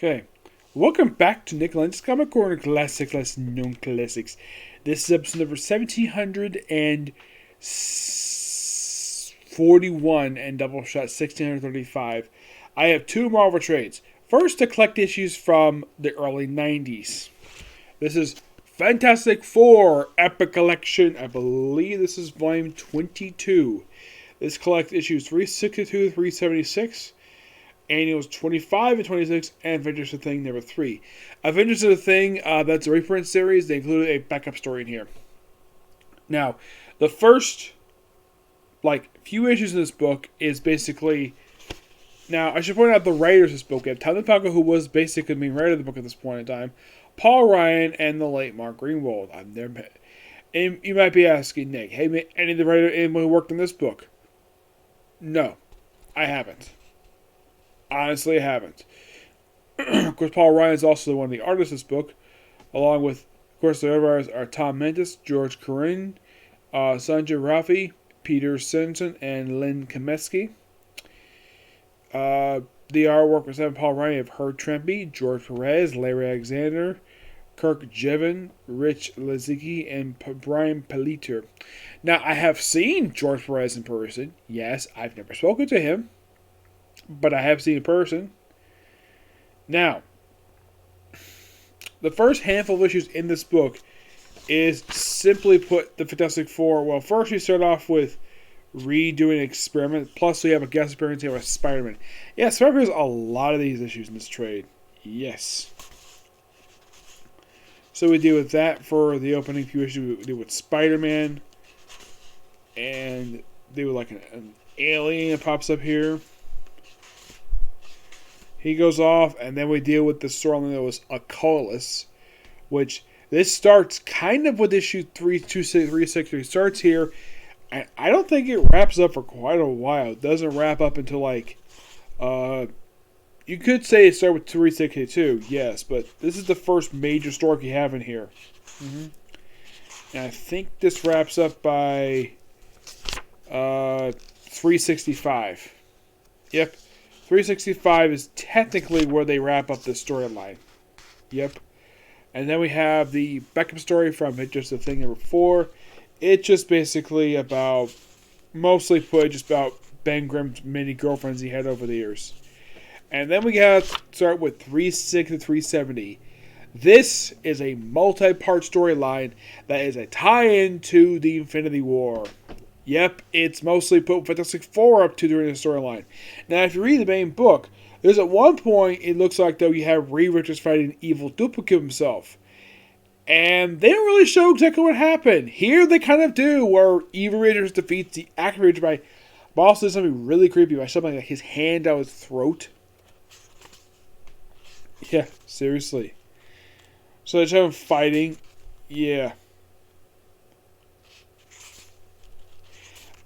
Okay, welcome back to Nick Lenz's Comic Corner Classic, Less Known Classics. This is episode number 1741 and Doubleshot 1635. I have two Marvel trades. First, to collect issues from the early 90s. This is Fantastic Four Epic Collection. I believe this is volume 22. This collects issues 362 to 376. Annuals 25 and 26, and Avengers of the Thing number 3. Avengers of the Thing, that's a reprint series. They included a backup story in here. Now, the first, few issues in this book is basically... Now, I should point out the writers of this book. We have Tom DePaco, who was basically the main writer of the book at this point in time, Paul Ryan, and the late Mark Greenwald. I've never met... And you might be asking, Nick, hey, any of the writer anyone who worked on this book? No, I haven't. Honestly, I haven't. Of course, Paul Ryan is also one of the artists of this book, along with, of course, the other artists are Tom Mentis, George Corinne, Sanjay Rafi, Peter Simpson, and Len Kameski. The artwork was done by Paul Ryan of Herb Trimpe, George Perez, Larry Alexander, Kirk Jevin, Rich Lazicki, and Brian Peliter. Now, I have seen George Perez in person. Yes, I've never spoken to him, but I have seen in person. Now, the first handful of issues in this book is simply put the Fantastic Four. Well, first we start off with redoing an experiment, plus we have a guest appearance here with Spider-Man. Yeah, Spider-Man has a lot of these issues in this trade. Yes. So we deal with that for the opening few issues. We deal with Spider-Man, and they were like an alien that pops up here. He goes off, and then we deal with the storyline that was Occultus, which this starts kind of with issue 326. It starts here, and I don't think it wraps up for quite a while. It doesn't wrap up until you could say it started with 362, yes, but this is the first major story you have in here. Mm-hmm. And I think this wraps up by 365. Yep. 365 is technically where they wrap up the storyline. Yep. And then we have the backup story from Just the Thing number 4. It's just basically about, mostly put, just about Ben Grimm's many girlfriends he had over the years. And then we gotta start with 360 to 370. This is a multi-part storyline that is a tie-in to the Infinity War. Yep, it's mostly put Fantastic Four up to during the storyline. Now, if you read the main book, there's at one point, it looks like, though, you have Reed Richards fighting an evil duplicate of himself. And they don't really show exactly what happened. Here, they kind of do, where Evil Richards defeats the active Richards by also does something really creepy, by shoving his hand down his throat. Yeah, seriously. So they show him fighting. Yeah.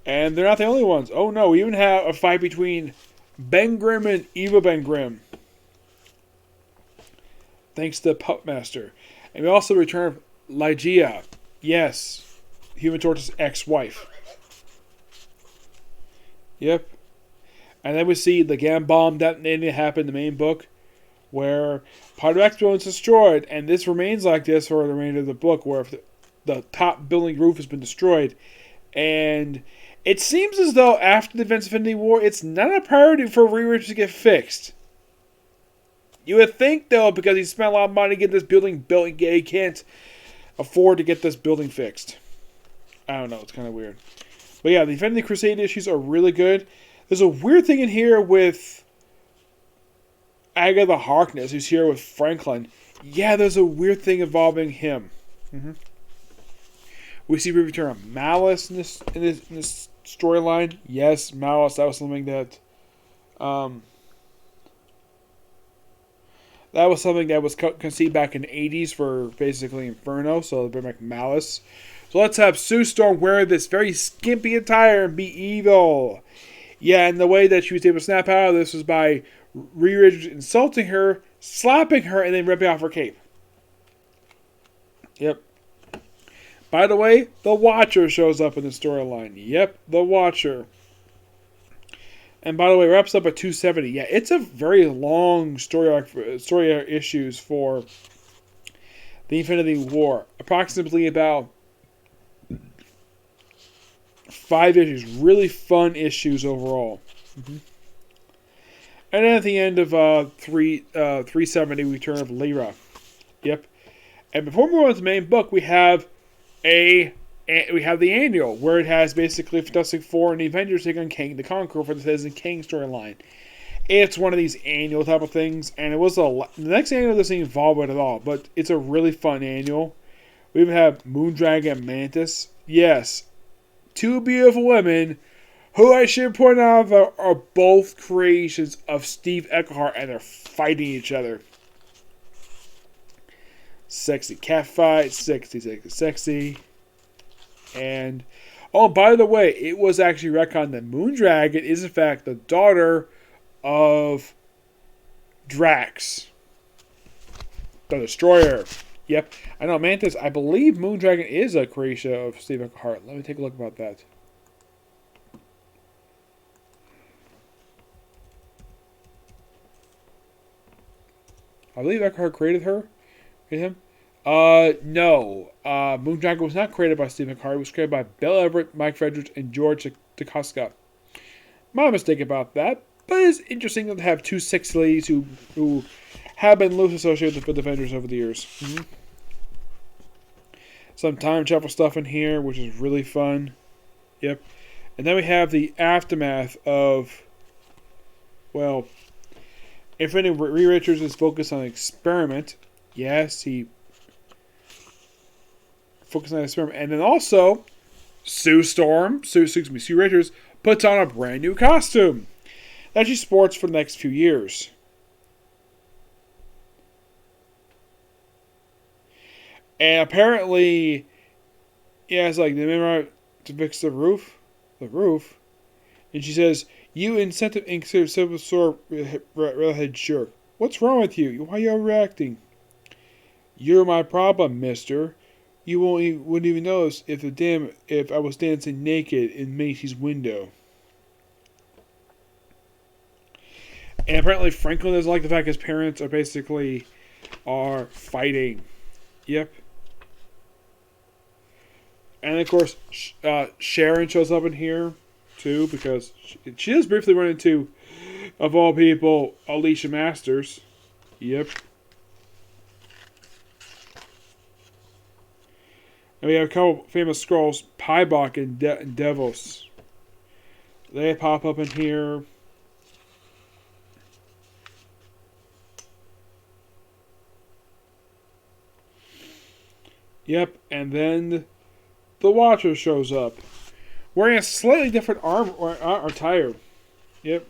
And they're not the only ones. Oh no, we even have a fight between Ben Grimm and Eva Ben Grimm. Thanks to Pup Master. And we also return Lygia. Yes. Human Torch's ex-wife. Yep. And then we see the Gam bomb detonating happen in the main book, where part of Expo is destroyed, and this remains like this for the remainder of the book, where the top building roof has been destroyed. And it seems as though after the events of Infinity War, it's not a priority for Reed Richards to get fixed. You would think, though, because he spent a lot of money to get this building built, he can't afford to get this building fixed. I don't know, it's kind of weird. But yeah, the Infinity Crusade issues are really good. There's a weird thing in here with Agatha Harkness, who's here with Franklin. Yeah, there's a weird thing involving him. Mm-hmm. We see return of Malice in this storyline. Yes, Malice. That was something that was conceived back in the 80s for basically Inferno. So they bring back Malice. So let's have Sue Storm wear this very skimpy attire and be evil. Yeah, and the way that she was able to snap out of this was by Reed Richards insulting her, slapping her, and then ripping off her cape. Yep. By the way, the Watcher shows up in the storyline. Yep, the Watcher. And by the way, it wraps up at 270. Yeah, it's a very long story arc issues for the Infinity War. Approximately about 5 issues. Really fun issues overall. And then at the end of 370, Return of Lyra. Yep. And before we move on to the main book, we have the annual, where it has basically Fantastic Four and the Avengers taking on Kang the Conqueror for the Citizen Kang storyline. It's one of these annual type of things, and it was the next annual doesn't involve it at all, but it's a really fun annual. We even have Moondragon and Mantis. Yes, two beautiful women, who I should point out are both creations of Steve Eckhart, and they're fighting each other. Sexy cat fight, sexy. And, oh, by the way, it was actually retconned that Moondragon is in fact the daughter of Drax, the Destroyer. Yep, I know, Mantis. I believe Moondragon is a creation of Steve Eckhart. Let me take a look about that. I believe Eckhart created him. No. Moondragon was not created by Steve Eckhart. It was created by Bill Everett, Mike Fredericks, and George Dacascos. My mistake about that. But it's interesting to have two sexy ladies who have been loosely associated with the Defenders over the years. Some time travel stuff in here, which is really fun. Yep. And then we have the aftermath of, well, Infinity Reed Richards is focused on an experiment. Yes, he focused on an experiment. And then also, Sue Richards puts on a brand new costume that she sports for the next few years. And apparently, yeah, it's like, remember to fix the roof? And she says, you incentive sore redhead jerk. What's wrong with you? Why are you overreacting? You're my problem, mister. You wouldn't even notice if I was dancing naked in Macy's window. And apparently Franklin doesn't like the fact his parents are fighting. Yep. And of course, Sharon shows up in here too, because she does briefly run into, of all people, Alicia Masters. Yep. And we have a couple famous Skrulls, Pybok and Devos. They pop up in here. Yep, and then the Watcher shows up, wearing a slightly different arm or attire. Yep.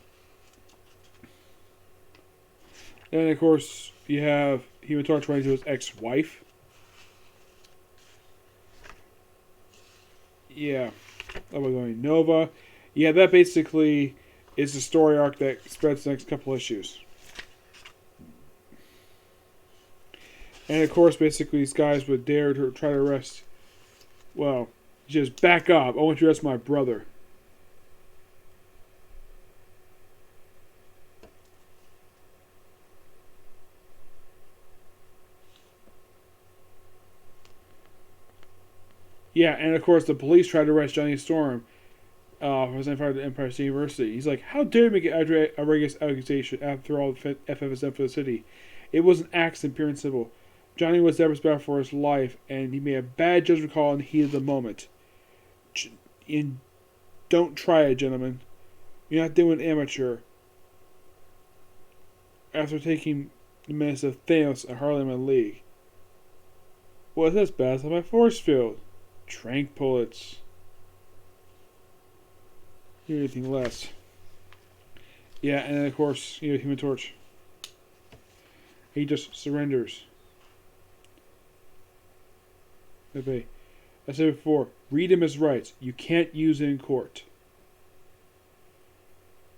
And of course, you have Human Torch running to his ex-wife. Yeah. Oh, we're going Nova. Yeah, that basically is the story arc that spreads the next couple issues. And of course, basically, these guys would dare to try to arrest. Well, just back up. I want you to arrest my brother. Yeah, and of course, the police tried to arrest Johnny Storm for his fired at Empire State University. He's like, how dare you make an outrageous accusation after all the FFSM for the city? It was an accident, pure and simple. Johnny was desperate for his life, and he made a bad judgment call in the heat of the moment. And don't try it, gentlemen. You're not doing amateur. After taking the menace of Thanos and Harlem and League. What's this? Battle my force field. Trank bullets. Anything less. Yeah, and then of course, Human Torch. He just surrenders. Okay. I said before, read him his rights. You can't use it in court.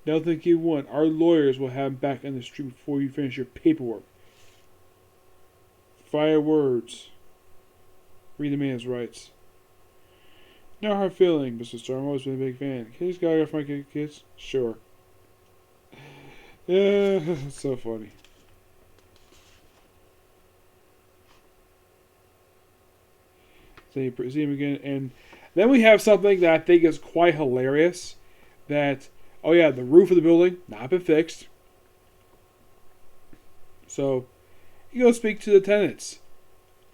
Now think you won. Our lawyers will have him back on the street before you finish your paperwork. Fire words. Read the man's rights. No hard feeling, Mr. Storm. I've always been a big fan. Can you just go for my kids? Sure. Yeah, that's so funny. So you see him again, and then we have something that I think is quite hilarious. That, oh yeah, the roof of the building not been fixed. So you go speak to the tenants.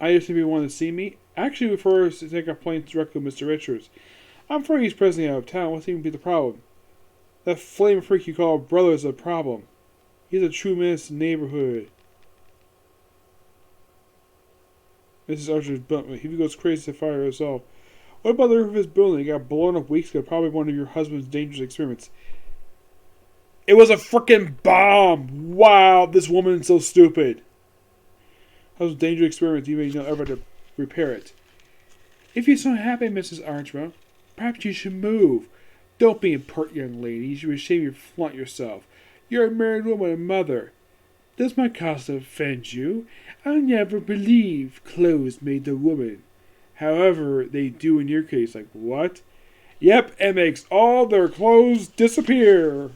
I just if you want to see me. Actually, refer us to take our plane directly with Mr. Richards. I'm afraid he's presently out of town. What's even be the problem? That flame freak you call brother is a problem. He's a true menace to the neighborhood. Mrs. Archer's blunt. He goes crazy to fire herself. What about the roof of his building? It got blown up weeks ago. Probably one of your husband's dangerous experiments. It was a freaking bomb! Wow, this woman is so stupid. Husband's dangerous experiments. You may not ever to repair it. If you're so happy, Mrs. Archwell, perhaps you should move. Don't be impert, young lady. You should be ashamed to flaunt yourself. You're a married woman and mother. Does my costume offend you? I never believe clothes made the woman. However, they do in your case. Like, what? Yep, it makes all their clothes disappear.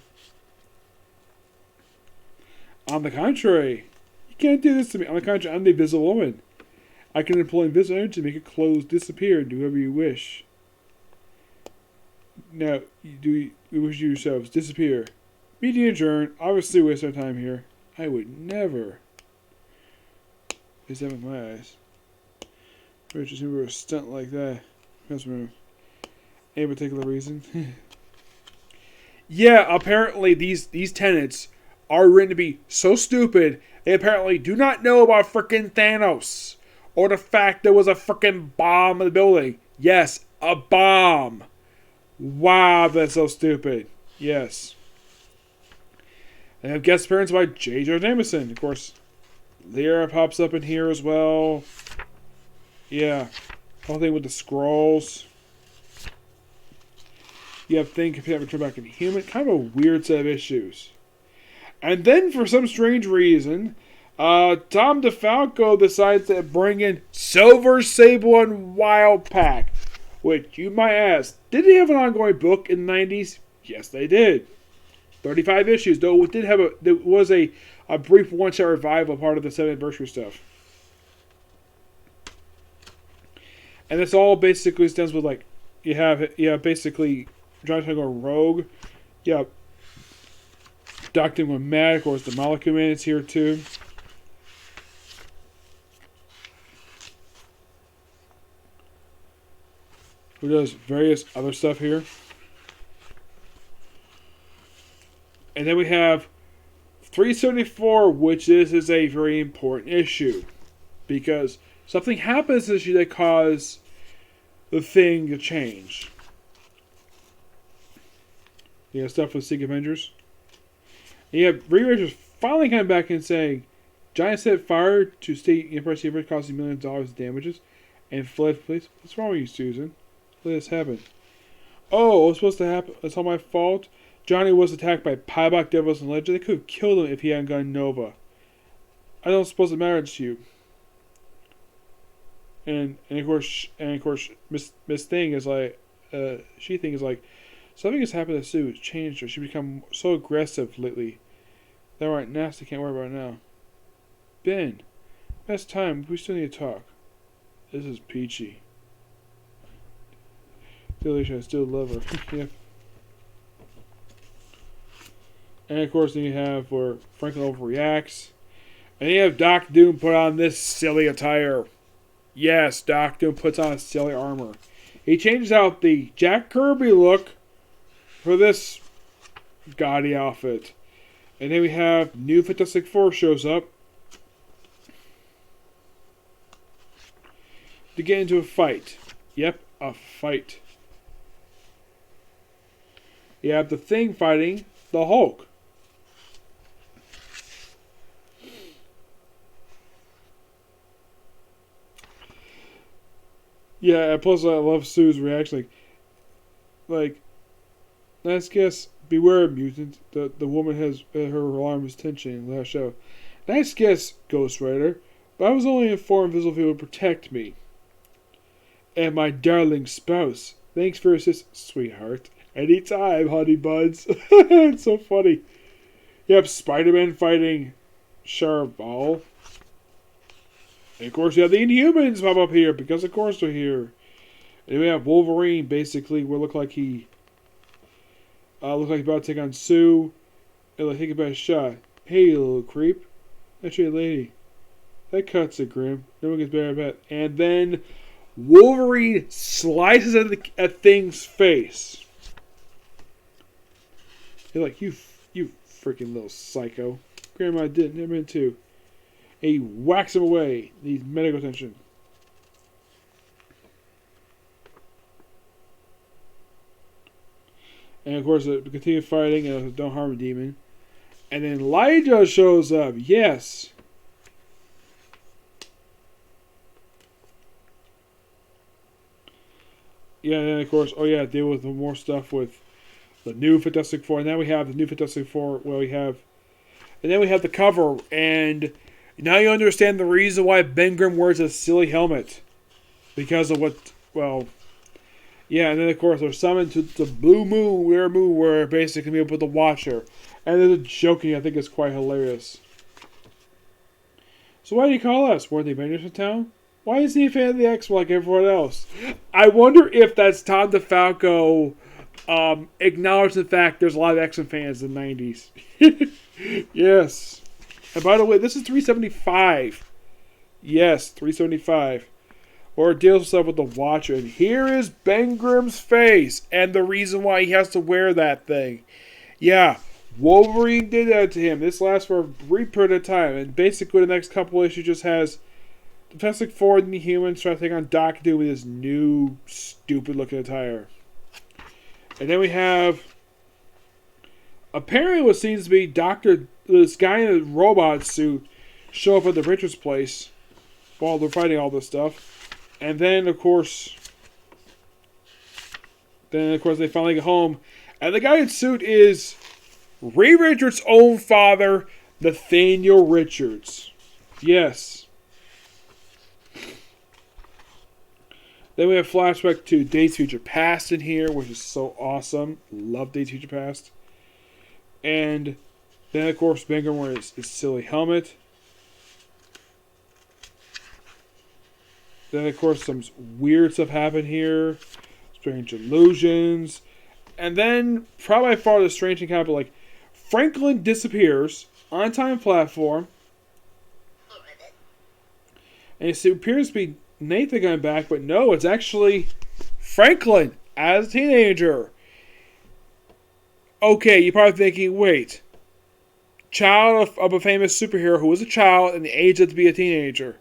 On the contrary, you can't do this to me. On the contrary, I'm the invisible woman. I can employ invisible energy to make your clothes disappear and do whatever you wish. Now, you wish yourselves disappear. Meeting adjourned. Obviously, waste our time here. I would never. Is that with my eyes? Just remember a stunt like that. Any particular reason? Yeah, apparently these tenants are written to be so stupid. They apparently do not know about frickin' Thanos or the fact there was a frickin' bomb in the building. Yes, a bomb. Wow, that's so stupid. Yes. They have guest appearance by J. Jonah Jameson. Of course, Lyra pops up in here as well. Yeah. Whole thing with the scrolls. You have Thing can turn back into human. Kind of a weird set of issues. And then, for some strange reason, Tom DeFalco decides to bring in Silver Sable and Wild Pack. Which, you might ask, did they have an ongoing book in the 90s? Yes, they did. 35 issues, though it did have there was a brief one-shot revival part of the 7th anniversary stuff. And this all basically stems with, like, you have basically John to go rogue. Yeah. Dr. Mad, of course, the Molecule Man is here too. Who does various other stuff here. And then we have 374, which is a very important issue. Because something happens in this issue that causes the Thing to change. You have stuff with Secret Avengers. And you have Reed Richards finally coming back and saying, Giant set fire to State University costing millions of dollars in damages and fled police. What's wrong with you, Susan? Let this happen. Oh, it was supposed to happen. It's all my fault. Johnny was attacked by Pybok, Devils, and Legend. They could have killed him if he hadn't gotten Nova. I don't suppose it matters to you. And of course, Miss Thing is like, she Thing is like, something has happened to Sue. It's changed her. She's become so aggressive lately. That right, nasty. Can't worry about it now. Ben, best time. We still need to talk. This is peachy. Delicious. I still love her. Yeah. And of course, then you have where Franklin overreacts. And you have Doc Doom put on this silly attire. Yes, Doc Doom puts on a silly armor. He changes out the Jack Kirby look for this gaudy outfit. And then we have New Fantastic Four shows up to get into a fight. Yep, a fight. You have the Thing fighting the Hulk. Yeah, plus I love Sue's reaction. Like, nice guess, beware, mutant. The woman has her alarm is tension in the last show. Nice guess, Ghost Rider. But I was only informed Invisible would protect me. And my darling spouse. Thanks for assist, sweetheart. Anytime, honey buds. It's so funny. Yep, Spider-Man fighting Charbal. And of course, you have the Inhumans pop up here because, of course, they're here. And we have Wolverine, basically, where look like he's about to take on Sue. And like, take a bad shot. Hey, you little creep. That's your lady. That cuts it, Grim. No one gets better at that. And then Wolverine slices at Thing's face. You're like, you freaking little psycho. Grandma didn't. Never meant to. And he whacks him away. Needs medical attention. And of course, they continue fighting and don't harm a demon. And then Elijah shows up. Yes. Yeah, and then of course, deal with more stuff with the new Fantastic Four. And then we have the new Fantastic Four. And then we have the cover. And now you understand the reason why Ben Grimm wears a silly helmet. Because of what, and then of course they're summoned to the Blue Moon, where basically we put the Watcher. And then the joking, I think, is quite hilarious. So why do you call us? Weren't the Avengers in town? Why is he a fan of the X-Men like everyone else? I wonder if that's Tom DeFalco acknowledged the fact there's a lot of X-Men fans in the 90s. Yes. And by the way, this is 375. Yes, 375. Or it deals with stuff with the Watcher. And here is Ben Grimm's face. And the reason why he has to wear that thing. Yeah, Wolverine did that to him. This lasts for a brief period of time. And basically the next couple issues just has the Fantastic Four and the Humans trying to take on Doc Doom with his new stupid looking attire. And then we have apparently what seems to be this guy in a robot suit show up at the Richards place while they're fighting all this stuff. And then of course they finally get home. And the guy in suit is Ray Richards' own father, Nathaniel Richards. Yes. Then we have flashback to Days of Future Past in here, which is so awesome. Love Days of Future Past. And then, of course, Ben Grimm wears his silly helmet. Then, of course, some weird stuff happened here. Strange illusions. And then, probably by far the strange thing happened, like, Franklin disappears on a time platform. And it appears to be Nathan going back, but no, it's actually Franklin as a teenager. Okay, you're probably thinking, wait. Child of a famous superhero who was a child and aged to be a teenager.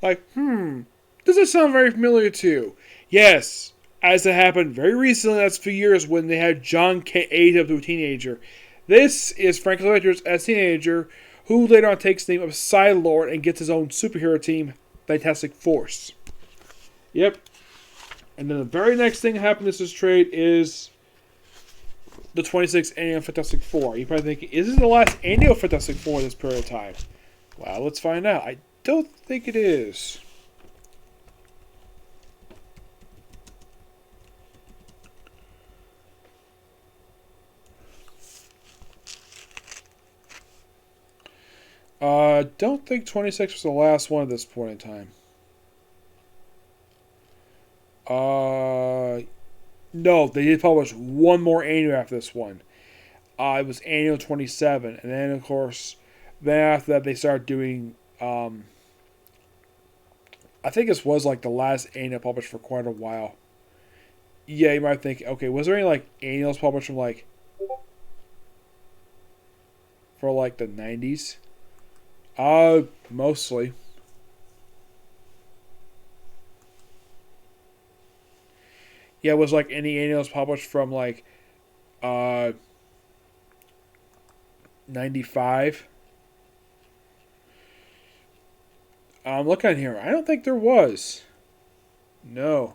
Like, does that sound very familiar to you? Yes, as it happened very recently, that's a few years when they had John K. age up to a teenager. This is Franklin Richards as a teenager who later on takes the name of Psylord and gets his own superhero team, Fantastic Force. Yep. And then the very next thing that happened in this trade is the 26th annual Fantastic Four. You're probably thinking, is this the last annual Fantastic Four in this period of time? Well, let's find out. I don't think it is. Don't think 26 was the last one at this point in time. No, they did publish one more annual after this one. It was annual 27, and then of course, then after that they started doing. I think this was like the last annual published for quite a while. Yeah, you might think, okay, was there any like annuals published from like for like the 90s? Mostly. Yeah, it was like any annuals published from like 95. I'm looking here. I don't think there was. No.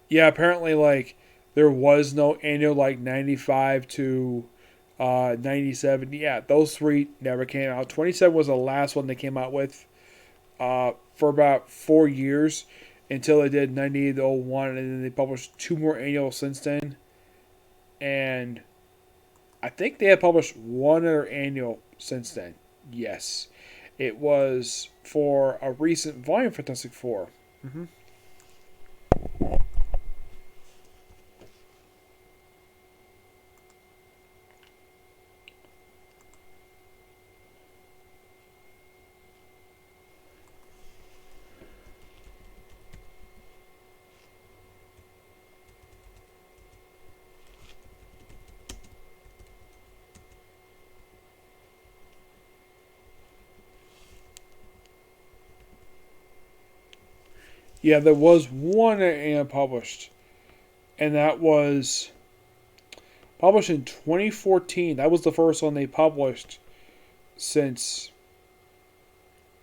Yeah, apparently, like, there was no annual, like, 95 to 97. Yeah, those three never came out. 27 was the last one they came out with. for about 4 years until they did 98-01, and then they published 2 more annuals since then. And I think they have published 1 other annual since then. Yes. It was for a recent volume of Fantastic Four. Mm-hmm. Yeah, there was 1 annual published, and that was published in 2014. That was the first one they published since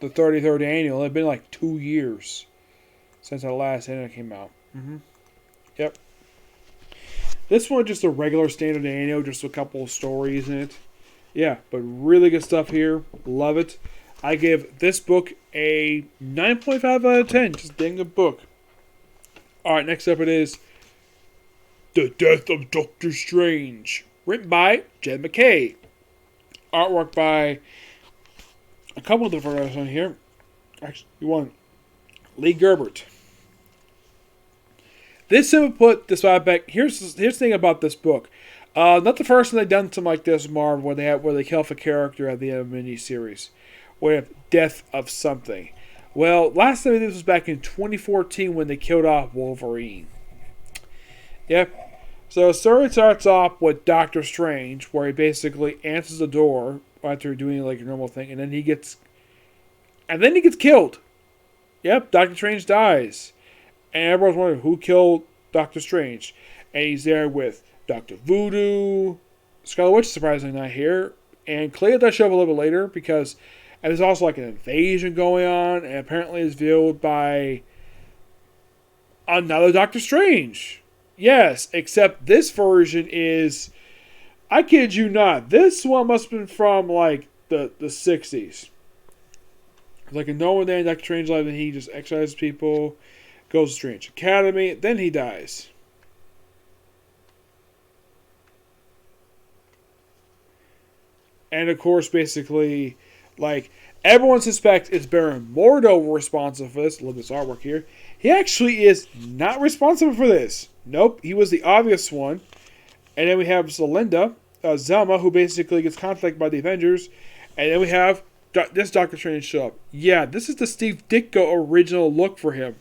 the 33rd annual. It had been like 2 years since the last annual came out. Mm-hmm. Yep. This one just a regular standard annual, just a couple of stories in it. Yeah, but really good stuff here. Love it. I give this book a 9.5 out of 10. Just dang good book. Alright, next up it is The Death of Doctor Strange. Written by Jed MacKay. Artwork by a couple of different artists on here. Actually, one. Lee Gerbert. This simply put, this back. Here's the thing about this book. Not the first time they've done something like this, Marvel, where they kill off a character at the end of a miniseries. Where you have death of something. Well, last time this was back in 2014 when they killed off Wolverine. Yep. So the story starts off with Doctor Strange, where he basically answers the door after doing like a normal thing, and then he gets killed. Yep, Doctor Strange dies. And everyone's wondering who killed Doctor Strange. And he's there with Dr. Voodoo, Scarlet Witch, surprisingly not here, and Clea does show up a little bit later because there's also like an invasion going on, and apparently it's fueled by another Doctor Strange. Yes, except this version is, I kid you not, this one must have been from like the 60s. Like a normal day in Doctor Strange life, and he just exercises people, goes to Strange Academy, then he dies. And of course, basically, like, everyone suspects it's Baron Mordo responsible for this. Look at this artwork here. He actually is not responsible for this. Nope, he was the obvious one. And then we have Zelma, who basically gets contacted by the Avengers. And then we have this Doctor Strange show up. Yeah, this is the Steve Ditko original look for him.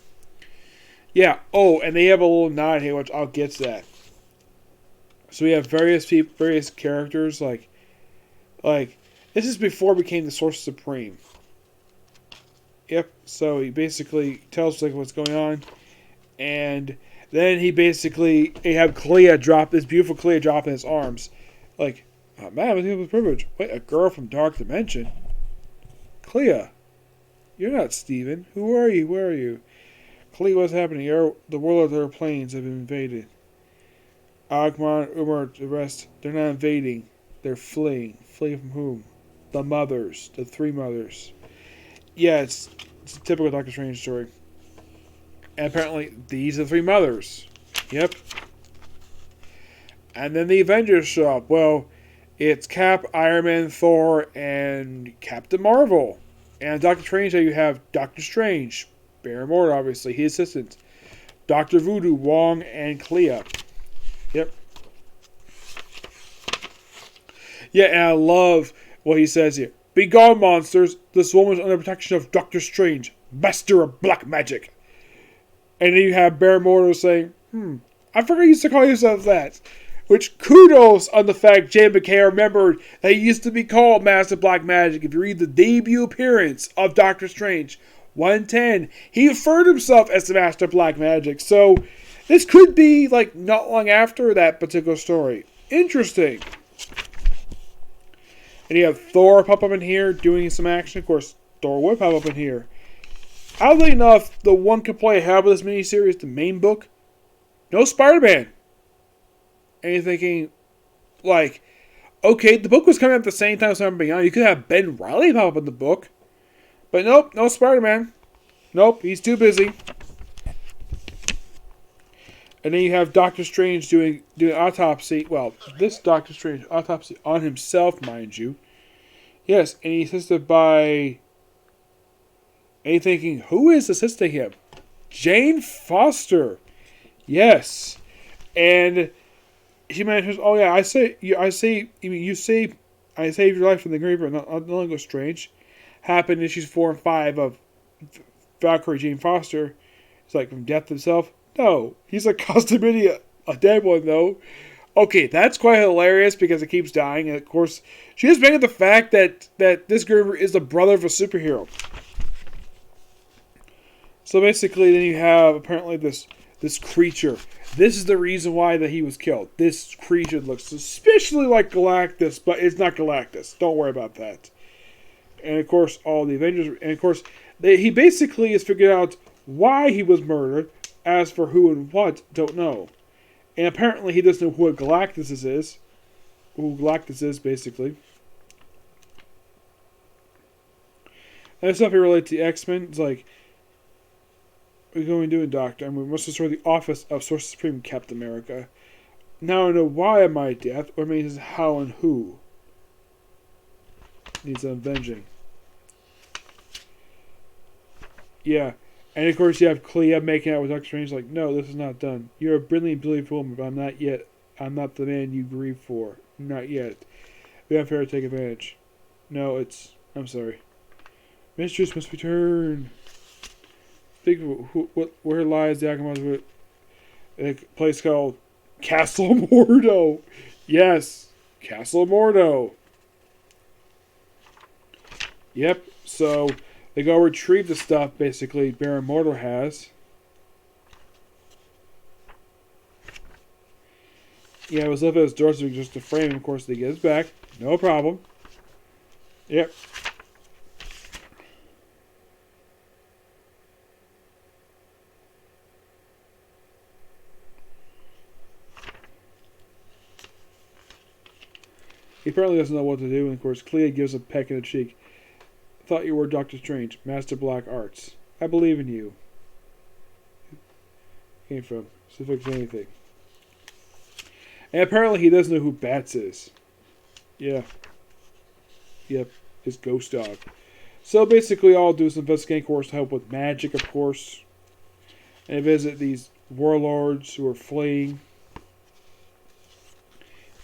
Yeah, oh, and they have a little nod here, which I'll get to that. So we have various people, various characters, like, this is before he became the Sorcerer Supreme. Yep, so he basically tells like what's going on. And then he have Clea drop, this beautiful Clea drop in his arms. Like, oh, man, what's with privilege? Wait, a girl from Dark Dimension? Clea, you're not Steven. Who are you? Where are you? Clea, what's happening? The world of their planes have been invaded. Agman, Umar, the rest, they're not invading. They're fleeing. Fleeing from whom? The mothers. The 3 mothers. Yeah, it's a typical Doctor Strange story. And apparently, these are the 3 mothers. Yep. And then the Avengers show up. Well, it's Cap, Iron Man, Thor, and Captain Marvel. And Doctor Strange, you have Doctor Strange. Baron Mordo, obviously, his assistant. Dr. Voodoo, Wong, and Clea. Yep. Yeah, and I love what he says here. Be gone, monsters. This woman is under protection of Doctor Strange, master of black magic. And then you have Baron Mordo saying, I forgot you used to call yourself that. Which, kudos on the fact Jed MacKay remembered that he used to be called Master of Black Magic. If you read the debut appearance of Doctor Strange, 110, he referred himself as the Master of Black Magic. So, this could be, like, not long after that particular story. Interesting. And you have Thor pop up in here doing some action. Of course, Thor would pop up in here. Oddly enough, the one complaint I have with this miniseries, the main book, no Spider-Man. And you're thinking, like, okay, the book was coming out at the same time as Spider-Man Beyond. You could have Ben Reilly pop up in the book. But nope, no Spider-Man. Nope, he's too busy. And then you have Doctor Strange doing autopsy. Well, this Doctor Strange autopsy on himself, mind you. Yes, and he's assisted by. And you're thinking, who is assisting him? Jane Foster. Yes, and she mentions, "Oh yeah, I saved your life from the grave, but not longer Strange." Happened in issues 4 and 5 of Valkyrie Jane Foster. It's like from death himself. No, he's a custom idiot, a dead one though. Okay, that's quite hilarious because it keeps dying, and of course, she is bringing the fact that this Gerber is the brother of a superhero. So basically, then you have apparently this creature. This is the reason why that he was killed. This creature looks suspiciously like Galactus, but it's not Galactus. Don't worry about that. And of course, all the Avengers, and of course, he basically has figured out why he was murdered. As for who and what, don't know. And apparently, he doesn't know who Galactus is. Who Galactus is, basically. And stuff related to X-Men. It's like, what are you going to do, Doctor? And we must destroy the office of Sorcerer Supreme, Captain America. Now I know why of my death, or means how and who needs avenging. Yeah. And of course you have Clea making out with Doctor Strange like, no, this is not done. You're a brilliant, beautiful woman, but I'm not the man you grieve for. Not yet. We have fair to take advantage. No, I'm sorry. Mistress must return. Think where lies the Akamas, a place called Castle Mordo. Yes, Castle Mordo. Yep, so they go retrieve the stuff, basically, Baron Mordo has. Yeah, it was left at his door, so just to frame him. Of course, they get his back. No problem. Yep. He apparently doesn't know what to do, and of course, Clea gives a peck in the cheek. I thought you were Doctor Strange, Master Black Arts. I believe in you. Came from specific to anything. And apparently he doesn't know who Bats is. Yeah. Yep, his ghost dog. So basically all I'll do is investigate, of course, to help with magic, of course. And visit these warlords who are fleeing.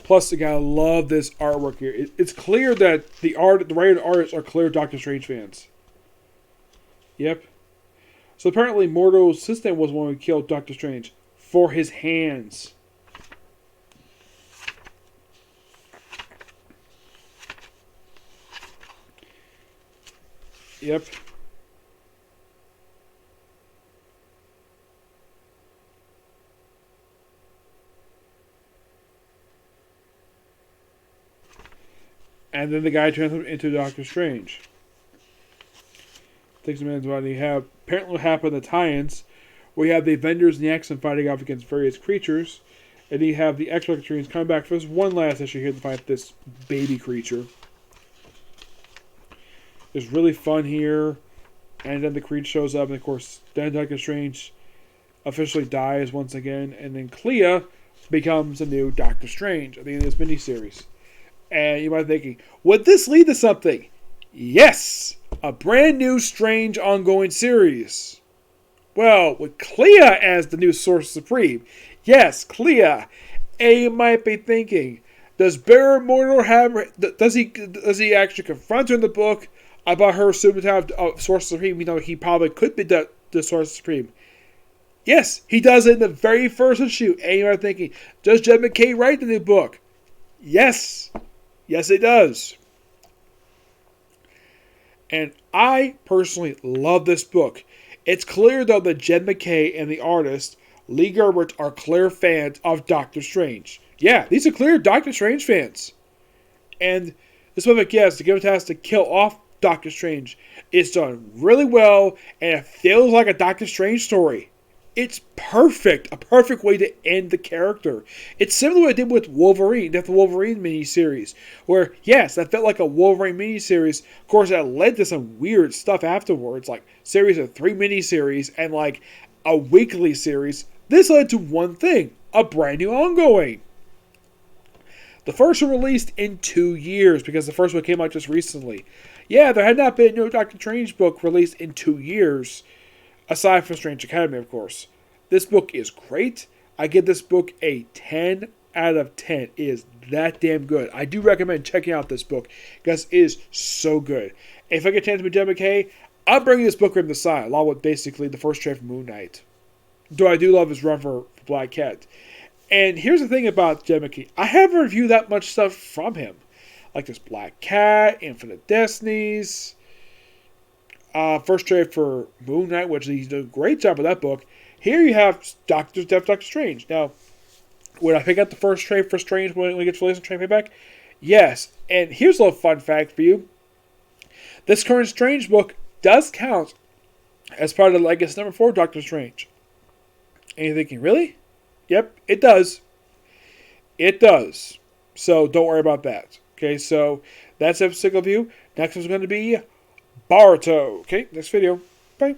Plus, you gotta love this artwork here. It's clear that the writer and artists are clear Doctor Strange fans. Yep. So apparently Mordo's assistant was one who killed Doctor Strange for his hands. Yep. And then the guy transforms into Doctor Strange. Takes a man's body. You have apparently what happened in the tie-ins, where you have the Avengers and the X-Men fighting off against various creatures, and you have the X-Men coming back for this one last issue here to fight this baby creature. It's really fun here, and then the creature shows up, and of course, then Doctor Strange officially dies once again, and then Clea becomes a new Doctor Strange at the end of this miniseries. And you might be thinking, would this lead to something? Yes! A brand new Strange ongoing series. Well, with Clea as the new Sorcerer Supreme. Yes, Clea. And you might be thinking, does Baron Mordo have... Does he actually confront her in the book about her assuming to have Sorcerer Supreme? You know, he probably could be the Sorcerer Supreme. Yes, he does it in the very first issue. And you might be thinking, does Jed MacKay write the new book? Yes. Yes, it does. And I personally love this book. It's clear, though, that Jed MacKay and the artist, Lee Gerbert, are clear fans of Doctor Strange. Yeah, these are clear Doctor Strange fans. And this book, yes, to give a task to kill off Doctor Strange, it's done really well, and it feels like a Doctor Strange story. It's perfect. A perfect way to end the character. It's similar to what I did with Wolverine, the Wolverine miniseries. Where, yes, that felt like a Wolverine miniseries. Of course, that led to some weird stuff afterwards. Like, series of 3 miniseries and, like, a weekly series. This led to one thing. A brand new ongoing. The first one released in 2 years. Because the first one came out just recently. Yeah, there had not been no Doctor Strange book released in 2 years. Aside from Strange Academy, of course. This book is great. I give this book a 10 out of 10. It is that damn good. I do recommend checking out this book because it is so good. If I get a chance to meet Jed MacKay, I'm bringing this book from the side, along with basically the first trade from Moon Knight. Though I do love his run for Black Cat. And here's the thing about Jed MacKay. I haven't reviewed that much stuff from him. Like this Black Cat, Infinite Destinies... first trade for Moon Knight, which he's done a great job with that book. Here you have Doctor Strange. Now, would I pick out the first trade for Strange when it gets released on Trade Payback? Yes. And here's a little fun fact for you. This current Strange book does count as part of the Legacy number 4 Doctor Strange. And you're thinking, really? Yep, it does. It does. So don't worry about that. Okay, so that's episode review. Next one's going to be Baruto. Okay, next video. Bye.